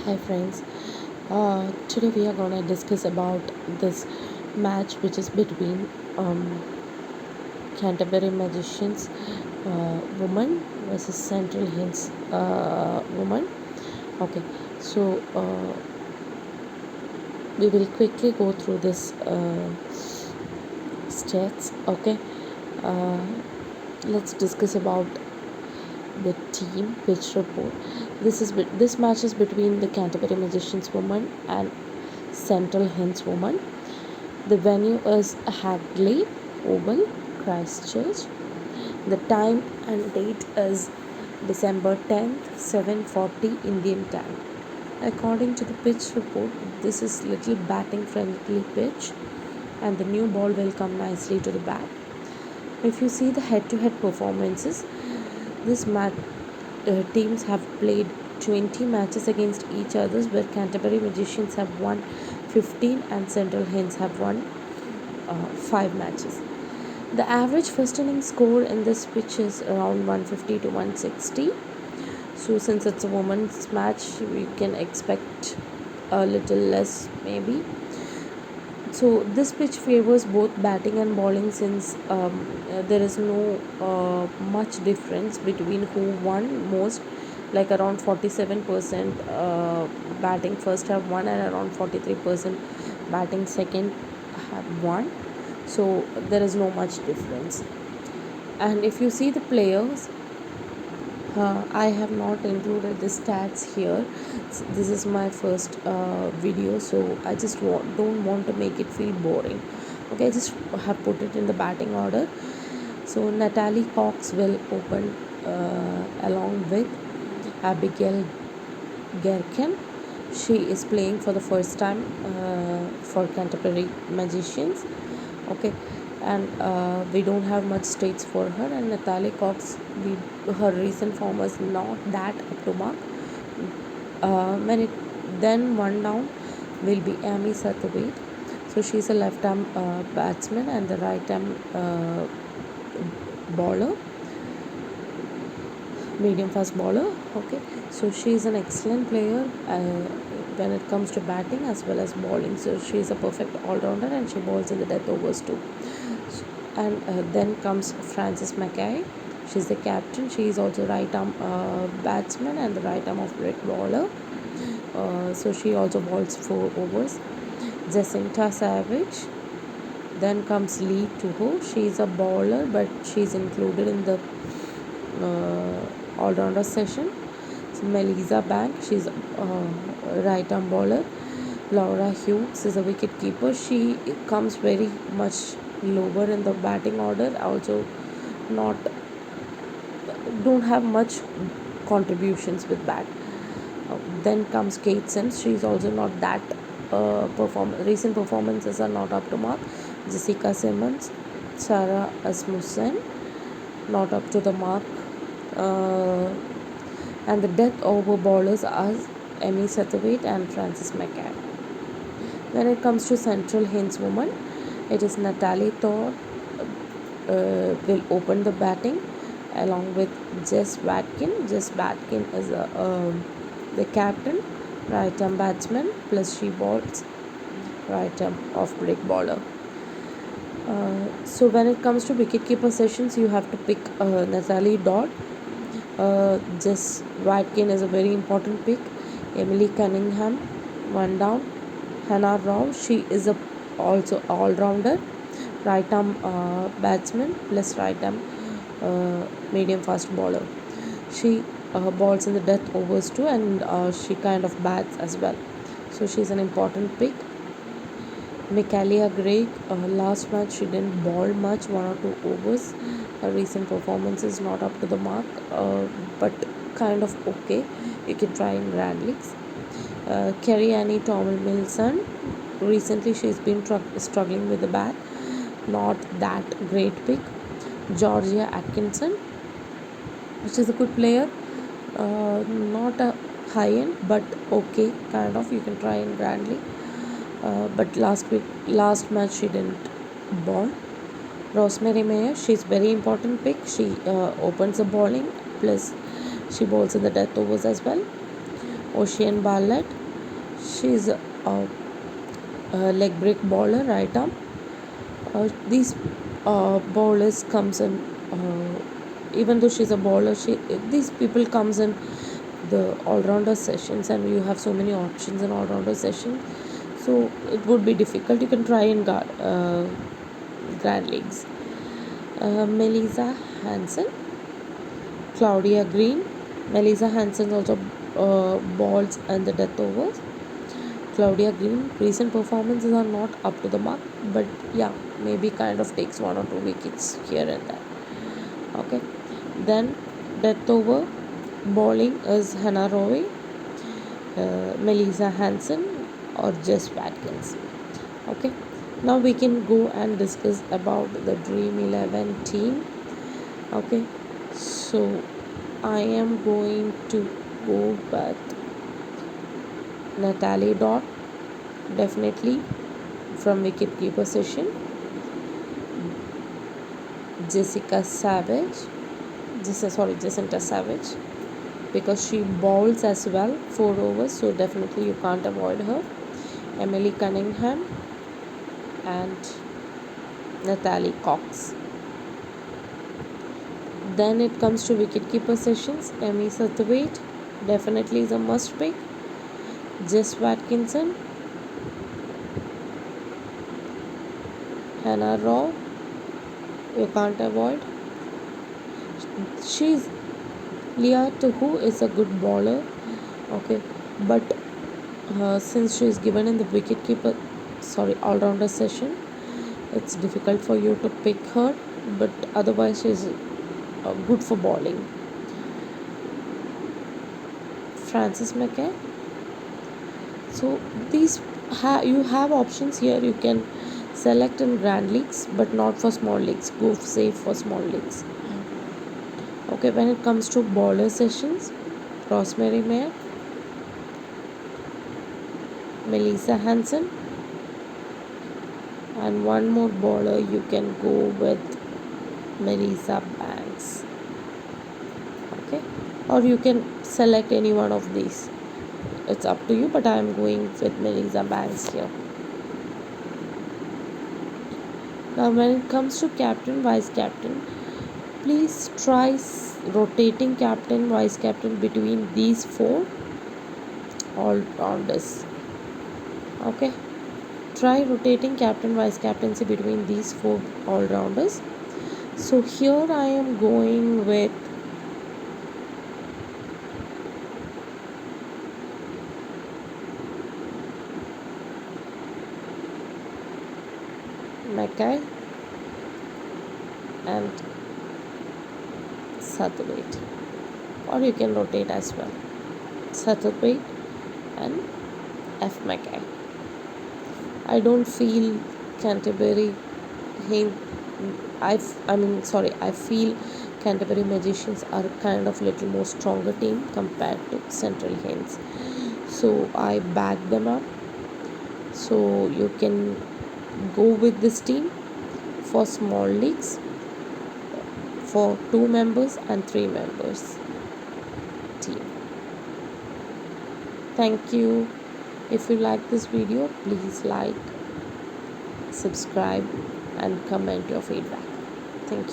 Hi friends. Today we are gonna discuss about this match which is between Canterbury Magicians woman versus Central Hinds woman. Okay, so we will quickly go through this stats. Okay, uh, let's discuss about the team pitch report. This match is between the Canterbury Magicians woman and Central Hinds woman. The venue is Hagley Oval, Christchurch. The time and date is December 10th, 7:40 Indian time. According to the pitch report, this is little batting friendly pitch and the new ball will come nicely to the bat. If you see the head-to-head performances, this match teams have played 20 matches against each other, where Canterbury Magicians have won 15 and Central Hinds have won 5 matches. The average first inning score in this pitch is around 150 to 160. So since it's a women's match, we can expect a little less maybe. So this pitch favors both batting and bowling, since there is no much difference between who won most, like around 47% batting first have won and around 43% batting second have won. So there is no much difference. And if you see the players, I have not included the stats here. This is my first video, so I just don't want to make it feel boring. Okay, I just have put it in the batting order. So Natalie Cox will open along with Abigail Gerken. She is playing for the first time for Canterbury Magicians. Okay, and we don't have much states for her. And Natalie Cox, her recent form was not that up to mark. When it then one down will be Amy Sathawait. So she's a left arm batsman and the right arm bowler, medium fast bowler. Okay, so she's an excellent player when it comes to batting as well as bowling. So she's a perfect all-rounder and she bowls in the death overs too. And then comes Frances Mackay. She's the captain. She is also right arm batsman and the right arm of break bowler. So she also bowls 4 overs. Jacinta Savage. Then comes Lee Tuho. She is a bowler, but she's included in the all-rounder session. So Melissa Bank, she's a right arm bowler. Laura Hughes is a wicket keeper. She comes very much lower in the batting order, also not don't have much contributions with bat. Then comes Kate Sims. She's also not that recent performances are not up to mark. Jessica Simmons, Sarah Asmussen, not up to the mark. And the death over bowlers are Amy Sathawait and Frances Mackay. When it comes to Central Hinds women, it is Natalie Thor will open the batting along with Jess Watkin. Jess Watkin is the captain, right arm batsman, plus she bowls right arm off break bowler. So when it comes to wicketkeeper sessions, you have to pick Natalie Dodd. Jess Watkin is a very important pick. Emily Cunningham, one down. Hannah Rao, she is also all-rounder, right arm batsman plus right arm medium fast bowler. She bowls in the death overs too, and she kind of bats as well. So she's an important pick. Michaela Gregg, last match she didn't bowl much, 1 or 2 overs. Her recent performance is not up to the mark, but kind of okay. You can try in Grand Leagues. Kerry Annie Tomlinson, recently she's been struggling with the bat, not that great pick. Georgia Atkinson, which is a good player, not a high end but okay kind of. You can try in Grand League. But last match she didn't bowl. Rosemary Mayer, she's very important pick. She opens the bowling plus she bowls in the death overs as well. Ocean Bartlett. She's a leg break bowler, right arm. These bowlers comes in. Even though she's a bowler, these people comes in the all-rounder sessions, and you have so many options in all-rounder sessions. So it would be difficult. You can try in Grand Leagues. Melissa Hansen, Claudia Green. Melissa Hansen also bowls and the death overs. Claudia Green, recent performances are not up to the mark, but yeah, maybe kind of takes 1 or 2 wickets here and there. Okay, then death over bowling is Hannah Rowe, Melissa Hansen, or Jess Watkins. Okay, now we can go and discuss about the Dream 11 team. Okay, so I am going to go with Natalie Dot, definitely from wicketkeeper position. Jacinta Savage, because she bowls as well, 4 overs, so definitely you can't avoid her. Emily Cunningham and Natalie Cox. Then it comes to wicketkeeper sessions. Emmy Satterthwaite definitely is a must pick. Jess Watkinson, Hannah Rowe, you can't avoid. She's Leah Tuhu is a good bowler, okay, but since she is given in the all-rounder session, it's difficult for you to pick her, but otherwise she's good for bowling. Frances McKay. So these you have options here. You can select in Grand Leagues, but not for small leagues. Go safe for small leagues. Okay, when it comes to bowler sessions, Rosemary Mayer, Melissa Hansen, and one more bowler you can go with Melissa Banks. Okay, or you can select any one of these. It's up to you, but I am going with Melissa Banks here. Now, when it comes to captain, vice captain, please try rotating captain, vice captain between these 4 all-rounders. Okay, try rotating captain, vice captaincy between these 4 all-rounders. So here I am going with Mackay and Satterthwaite, or you can rotate as well, Satterthwaite and F. Mackay. I don't feel Canterbury I feel Canterbury Magicians are kind of little more stronger team compared to Central Hens, so I back them up. So you can go with this team for small leagues, for 2 members and 3 members team. Thank you. If you like this video, please like, subscribe and comment your feedback. Thank you.